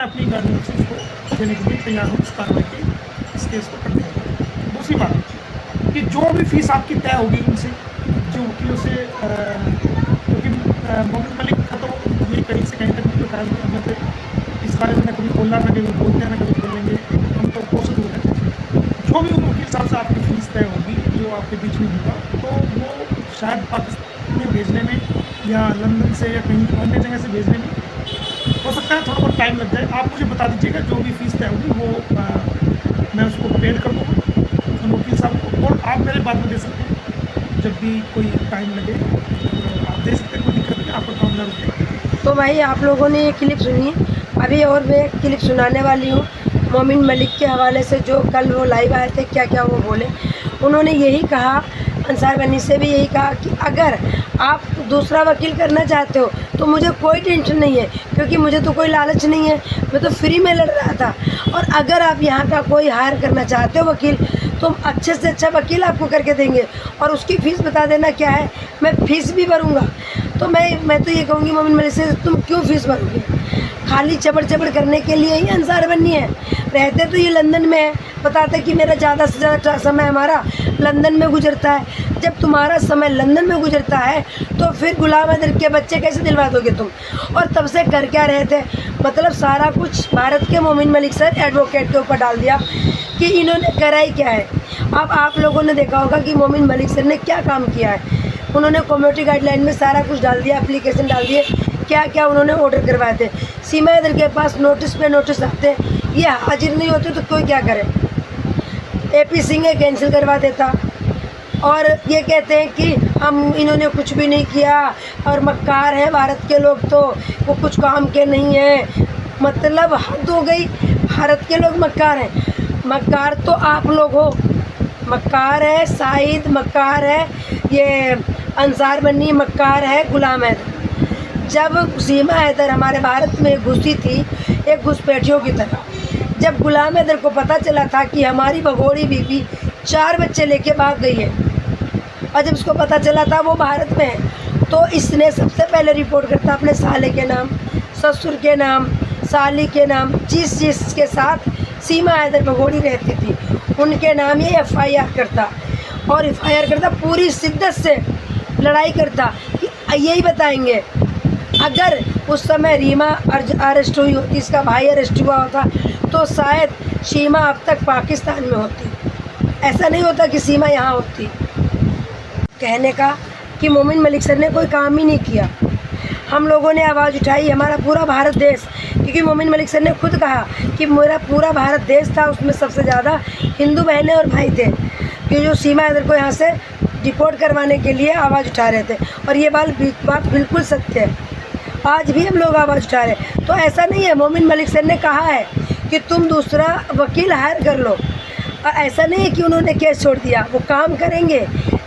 अपनी गारमेंट्स को देने के लिए तैयार हूँ इस कार्रवाई की, इस केस को करने के लिए। दूसरी बात कि जो भी फीस आपकी तय होगी इनसे, जो वकीलों से, क्योंकि मोमिन मलिक का तो ये कहीं से कहीं तक मैं तो इस बारे में कभी बोलना, ना कभी बोलते हैं, ना कभी बोलेंगे, हम तो कोशिश दूर हैं। जो भी वकील साहब से आपकी फीस तय होगी, जो आपके बीच में होगा, तो वो शायद पाकिस्तान में भेजने में या लंदन से या कहीं अन्य जगह से भेजने में हो सकता है थोड़ा बहुत टाइम लग जाए। आप मुझे बता दीजिएगा जो भी फीस तय होगी वो मैं उसको पेड कर दूँगा वकील साहब को, और आप मेरे बाद में दे सकते हैं जब भी कोई टाइम लगे, आप दे सकते हैं, कोई दिक्कत नहीं, आपका काम ना रुके। तो भाई आप लोगों ने ये क्लिप सुनी, अभी और मैं एक क्लिप सुनाने वाली हूँ मोमिन मलिक के हवाले से, जो कल वो लाइव आए थे, क्या क्या वो बोले। उन्होंने यही कहा, अंसार बनी से भी यही कहा कि अगर आप दूसरा वकील करना चाहते हो तो मुझे कोई टेंशन नहीं है, क्योंकि मुझे तो कोई लालच नहीं है, मैं तो फ्री में लड़ रहा था। और अगर आप यहाँ का कोई हायर करना चाहते हो वकील, तो अच्छे से अच्छा वकील आपको करके देंगे, और उसकी फ़ीस बता देना क्या है, मैं फ़ीस भी भरूँगा। तो मैं तो ये कहूँगी मोमिन मलिक से, तुम क्यों फ़ीस भरोगे? खाली चबड़ चबड़ करने के लिए ही अंसार बनी है। रहते तो ये लंदन में है, बताते कि मेरा ज़्यादा से ज़्यादा समय हमारा लंदन में गुजरता है। जब तुम्हारा समय लंदन में गुजरता है तो फिर गुलाम हैदर के बच्चे कैसे दिलवा दोगे तुम? और तब से कर क्या रहे थे? मतलब सारा कुछ भारत के मोमिन मलिक सर एडवोकेट के ऊपर डाल दिया कि इन्होंने करा ही क्या है। अब आप लोगों ने देखा होगा कि मोमिन मलिक सर ने क्या काम किया है। उन्होंने कम्युनिटी गाइडलाइन में सारा कुछ डाल दिया, एप्लीकेशन डाल दिए, क्या क्या उन्होंने ऑर्डर करवाए थे। सीमा हैदर के पास नोटिस पे नोटिस आते, ये हाजिर नहीं होते तो कोई क्या करे? AP सिंह कैंसिल करवा देता, और ये कहते हैं कि हम इन्होंने कुछ भी नहीं किया और मक्कार हैं भारत के लोग, तो वो कुछ काम के नहीं हैं। मतलब हद हो गई, भारत के लोग मक्कार हैं। मक्कार तो आप लोग हो, मक्कार है साहिद, मक्कार है ये अंसार बनी, मक्कार है गुलाम हैदर। जब सीमा हैदर हमारे भारत में घुसी थी एक घुसपैठियों की तरह, जब गुलाम हैदर को पता चला था कि हमारी भगोड़ी बीबी 4 बच्चे लेके भाग गई है, और जब उसको पता चला था वो भारत में है, तो इसने सबसे पहले रिपोर्ट करता अपने साले के नाम, ससुर के नाम, साली के नाम, जिसके साथ सीमा हैदर भगोड़ी रहती थी उनके नाम ये FIR करता, और FIR करता पूरी शिद्दत से लड़ाई करता कि यही बताएंगे अगर उस समय रीमा अरेस्ट हुई होती, इसका भाई अरेस्ट हुआ होता, तो शायद सीमा अब तक पाकिस्तान में होती। ऐसा नहीं होता कि सीमा यहाँ होती। कहने का कि मोमिन मलिक सर ने कोई काम ही नहीं किया। हम लोगों ने आवाज़ उठाई, हमारा पूरा भारत देश, क्योंकि मोमिन मलिक सर ने खुद कहा कि मेरा पूरा भारत देश था, उसमें सबसे ज़्यादा हिंदू बहनें और भाई थे, कि जो सीमा हैदर को यहाँ से डिपोर्ट करवाने के लिए आवाज़ उठा रहे थे। और ये बात बिल्कुल सत्य है, आज भी हम लोग आवाज़ उठा रहे हैं। तो ऐसा नहीं है, मोमिन मलिक सर ने कहा है कि तुम दूसरा वकील हायर कर लो, और ऐसा नहीं है कि उन्होंने केस छोड़ दिया। वो काम करेंगे,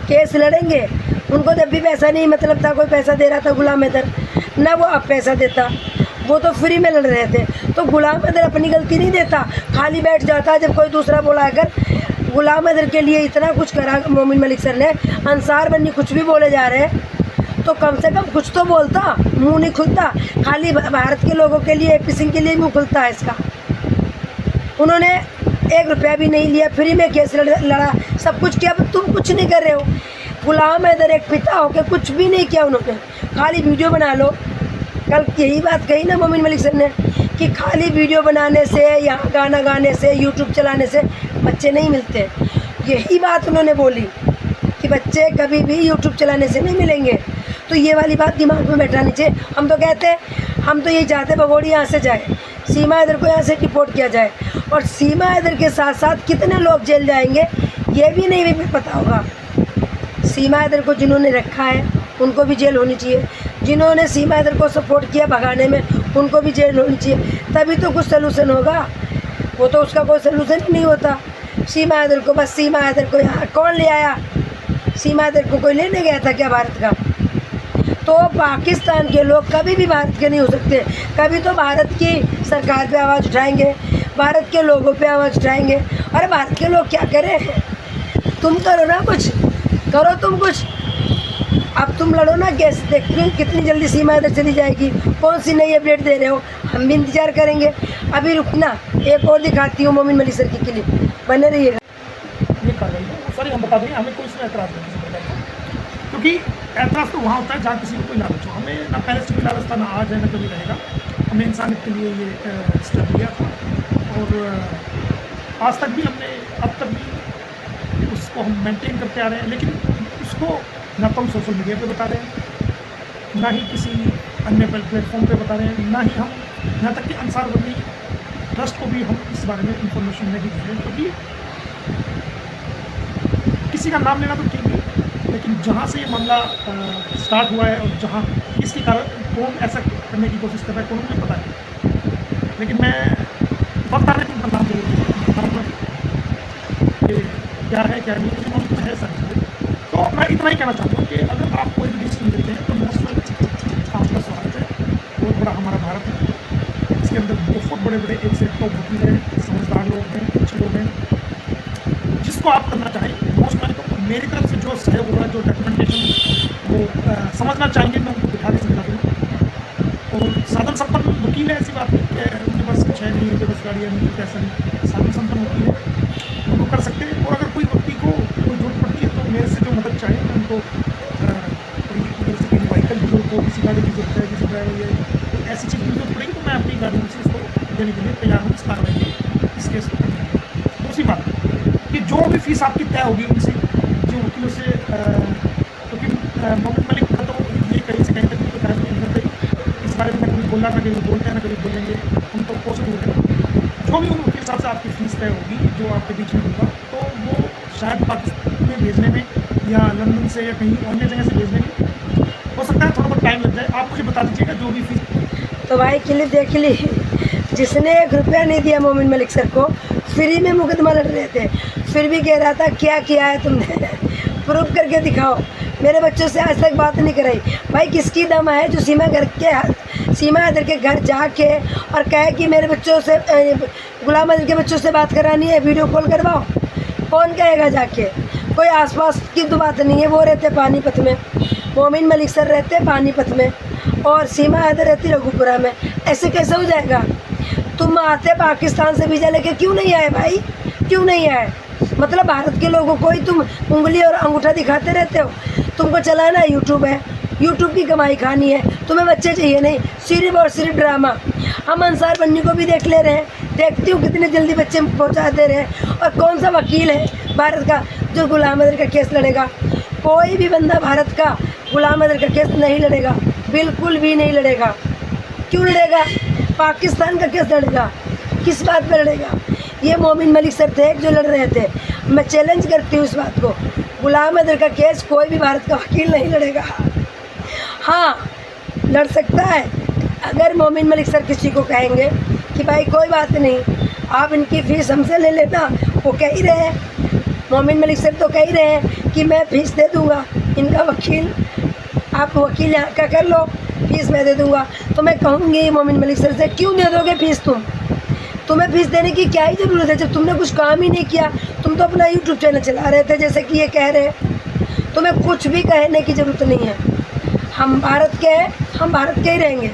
केस लड़ेंगे। उनको जब भी पैसा नहीं मतलब था, कोई पैसा दे रहा था गुलाम हैदर, ना वो अब पैसा देता, वो तो फ्री में लड़ रहे थे। तो गुलाम हैदर अपनी गलती नहीं देता, खाली बैठ जाता जब कोई दूसरा बोला। अगर गुलाम हैदर के लिए इतना कुछ करा मोमिन मलिक सर ने, अंसार बनी कुछ भी बोले जा रहे हैं, तो कम से कम कुछ तो बोलता, मुंह नहीं खुलता। खाली भारत के लोगों के लिए, AP सिंह के लिए मुँह खुलता है इसका। उन्होंने 1 रुपया भी नहीं लिया, फ्री में केस लड़ा, सब कुछ किया, पर तुम कुछ नहीं कर रहे हो। गुलाम हैदर एक पिता होकर कुछ भी नहीं किया उन्होंने, खाली वीडियो बना लो। कल यही बात कही ना मोमिन मलिक सर ने कि खाली वीडियो बनाने से, यहाँ गाना गाने से, YouTube चलाने से बच्चे नहीं मिलते। यही बात उन्होंने बोली कि बच्चे कभी भी YouTube चलाने से नहीं मिलेंगे। तो ये वाली बात दिमाग में बैठानी चाहिए। हम तो कहते हैं, हम तो यही चाहते भगोड़ी यहाँ से जाए, सीमा हैदर को यहाँ से डिपोर्ट किया जाए, और सीमा हैदर के साथ साथ कितने लोग जेल जाएंगे ये भी नहीं भी पता होगा। सीमा हैदर को जिन्होंने रखा है उनको भी जेल होनी चाहिए, जिन्होंने सीमा हैदर को सपोर्ट किया भगाने में उनको भी जेल होनी चाहिए, तभी तो कुछ सलूशन होगा। वो तो उसका कोई सलूशन ही नहीं होता। सीमा हैदर को, बस सीमा हैदर को यहाँ कौन ले आया? सीमा हैदर को कोई लेने गया था क्या भारत का? तो पाकिस्तान के लोग कभी भी भारत के नहीं हो सकते। कभी तो भारत की सरकार पे आवाज़ उठाएंगे, भारत के लोगों पे आवाज़ उठाएंगे। अरे भारत के लोग क्या करें? तुम करो ना, कुछ करो तुम कुछ। अब तुम लड़ो ना केस, देखिए कितनी जल्दी सीमा हैदर चली जाएगी। कौन सी नई अपडेट दे रहे हो? हम भी इंतज़ार करेंगे। अभी रुकना, एक और दिखाती हूँ मोमिन मलिक सर की क्लिप, बने रहिएगा। ये कार्रवाई है वो सारी हम बता देंगे, हमें कोई इसमें एतराज़ नहीं किसी प्रकार का, क्योंकि एतराज़ तो वहाँ होता है जहाँ किसी को कोई लालच हो। हमें ना पहले से कोई लालच था, ना आज है, ना कभी रहेगा। हमने इंसानियत के लिए ये स्टेप लिया था और आज तक भी हमने, अब तक भी उसको हम मेंटेन करते आ रहे हैं। लेकिन उसको ना तो हम सोशल मीडिया पे बता रहे हैं, ना ही किसी अन्य प्लेटफॉर्म पे बता रहे हैं, ना ही हम यहाँ तक कि अंसार बनी ट्रस्ट को भी हम इस बारे में इंफॉर्मेशन नहीं दे रहे हैं, क्योंकि किसी का नाम लेना तो ठीक है, लेकिन जहाँ से ये मामला स्टार्ट हुआ है और जहाँ इसके कारण कौन ऐसा करने की कोशिश कर रहा है, कौन मुझे पता है। लेकिन मैं वक्त आने पर नाम जरूर बताऊँगा कि क्या है क्या नहीं है सर। तो मैं इतना ही कहना चाहूँगा कि अगर आप कोई भी डिसीजन लेते हैं तो मोस्ट आपका स्वागत है। बहुत बड़ा हमारा भारत है, इसके अंदर बहुत बड़े बड़े एक से टॉप वकील हैं, समझदार लोग हैं, अच्छे लोग हैं। जिसको आप करना चाहें मोस्ट में, तो मेरी तरफ से जो सहयोग होगा, जो डॉक्यूमेंटेशन वो समझना चाहेंगे, मैं उनको दिखा के समझा दूँगा। और साधन संपन्न वकील है, ऐसी बात नहीं है उनके पास कुछ है नहीं, उनके पास गाड़ियाँ नहीं, पैसा नहीं, साधन संपन्न वकील है, उनको कर सकते हैं। और अगर कोई व्यक्ति को कोई जरूरत पड़ती है तो मेरे से जो मदद चाहे, मैं उनको किसी व्हीकल की जरूरत हो, किसी गाड़ी की जरूरत है, किसी ड्राइवर या तो ऐसी चीज़ की जरूरत पड़ेगी तो मैं अपनी गाड़ी से इसको देने के लिए तैयार हूँ, इस कार्रवाई के इस केस को करने के लिए। दूसरी बात कि जो भी फीस आपकी तय होगी उनसे, जो वकीलों से, क्योंकि मोमिन मलिक का तो ये कहीं से कहीं तक तो इस बारे में कभी बोलना, ना कभी बोलते हैं, ना कभी बोलेंगे, हम तो कोशिश करें। जो भी उन वकील साहब से आपकी फ़ीस तय होगी, जो आपके बीच में होगा, तो वो शायद पाकिस्तान में भेजने में या लंदन से या कहीं अन्य जगह से भेजने में हो सकता है थोड़ा बहुत टाइम लग जाए। आप मुझे बता दीजिएगा जो भी फीस। तो भाई क्लिप देख ली, जिसने 1 रुपया नहीं दिया मोमिन मलिक सर को, फ्री में मुकदमा लड़ रहे थे, फिर भी कह रहा था क्या किया है तुमने, प्रूफ करके दिखाओ। मेरे बच्चों से आज तक बात नहीं कराई। भाई किसकी दम है जो सीमा हैदर के घर जाके और कहे कि मेरे बच्चों से, गुलाम अली के बच्चों से बात करानी है, वीडियो कॉल करवाओ। कौन कहेगा जाके? कोई आसपास की तो बात नहीं है। वो रहते पानीपत में, मोमिन मलिक सर रहते पानीपत में, और सीमा हैदर रहती रघुपुरा में। ऐसे कैसे हो जाएगा? तुम आते पाकिस्तान से वीज़ा लेके क्यों नहीं आए भाई? क्यों नहीं आए? मतलब भारत के लोगों को ही तुम उंगली और अंगूठा दिखाते रहते हो। तुमको चलाना है यूट्यूब है, यूट्यूब की कमाई खानी है, तुम्हें बच्चे चाहिए नहीं, सिर्फ और सिर्फ ड्रामा। हम अंसार बन्नी को भी देख ले रहे हैं, देखती हूँ कितनी जल्दी बच्चे पहुँचा दे रहे हैं। और कौन सा वकील है भारत का जो गुलाम अदर का केस लड़ेगा? कोई भी बंदा भारत का गुलाम अदर का केस नहीं लड़ेगा, बिल्कुल भी नहीं लड़ेगा। क्यों लड़ेगा? पाकिस्तान का केस लड़ेगा। किस बात पर लड़ेगा? ये मोमिन मलिक सर थे जो लड़ रहे थे। मैं चैलेंज करती हूँ इस बात को, गुलाम अदर का केस कोई भी भारत का वकील नहीं लड़ेगा। हाँ, लड़ सकता है अगर मोमिन मलिक सर किसी को कहेंगे कि भाई कोई बात नहीं, आप इनकी फ़ीस हमसे ले लेना। वो कह ही रहे हैं, मोमिन मलिक सर तो कह ही रहे हैं कि मैं फ़ीस दे दूँगा, इनका वकील, आप वकील यहाँ का कर लो, फ़ीस मैं दे दूँगा। तो मैं कहूँगी मोमिन मलिक सर से, क्यों दे दोगे फ़ीस? तुम्हें फ़ीस देने की क्या ही ज़रूरत है जब तुमने कुछ काम ही नहीं किया? तुम तो अपना यूट्यूब चैनल चला रहे थे जैसे कि ये कह रहे हैं। तुम्हें कुछ भी कहने की ज़रूरत नहीं है। हम भारत के हैं, हम भारत के ही रहेंगे।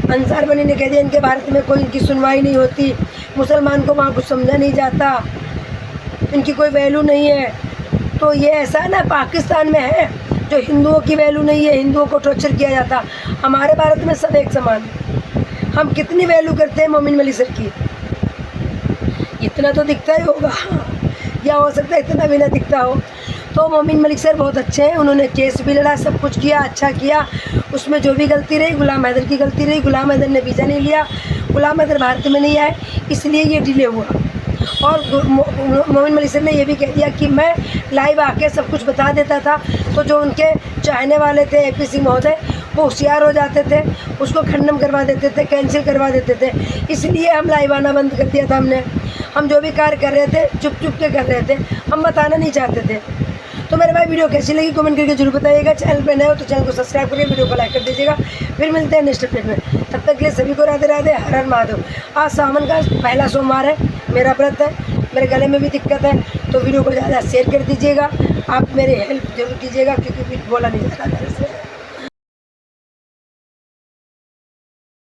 अंसार बनी ने कह दिया इनके भारत में कोई इनकी सुनवाई नहीं होती, मुसलमान को वहाँ कुछ समझा नहीं जाता, इनकी कोई वैल्यू नहीं है। तो ये ऐसा ना पाकिस्तान में है जो हिंदुओं की वैल्यू नहीं है, हिंदुओं को टॉर्चर किया जाता। हमारे भारत में सब एक समान है। हम कितनी वैल्यू करते हैं मोमिन मलिक सर की, इतना तो दिखता ही होगा, या हो सकता है इतना भी ना दिखता हो। तो मोमिन मलिक सर बहुत अच्छे हैं, उन्होंने केस भी लड़ा, सब कुछ किया, अच्छा किया। उसमें जो भी गलती रही, गुलाम हैदर की गलती रही। गुलाम हैदर ने वीज़ा नहीं लिया, गुलाम हैदर भारत में नहीं आए, इसलिए ये डिले हुआ। और मोमिन मलिक सर ने ये भी कह दिया कि मैं लाइव आके सब कुछ बता देता था, तो जो उनके चाहने वाले थे APC महोदय, वो होशियार हो जाते थे, उसको खंडन करवा देते थे, कैंसिल करवा देते थे। इसलिए हम लाइव आना बंद कर दिया था हमने। हम जो भी कार्य कर रहे थे चुप चुप के कर रहे थे, हम बताना नहीं चाहते थे। तो मेरे भाई वीडियो कैसी लगी कमेंट करके जरूर बताइएगा। चैनल पर नए हो तो चैनल को सब्सक्राइब करिए, वीडियो को लाइक कर दीजिएगा। फिर मिलते हैं नेक्स्ट अपडेट में, तब तक के लिए सभी को राधे राधे, हर हर महादेव। आज सावन का पहला सोमवार है, मेरा व्रत है, मेरे गले में भी दिक्कत है, तो वीडियो को ज़्यादा शेयर कर दीजिएगा। आप मेरी हेल्प जरूर कीजिएगा क्योंकि बोला नहीं जा रहा मेरे से।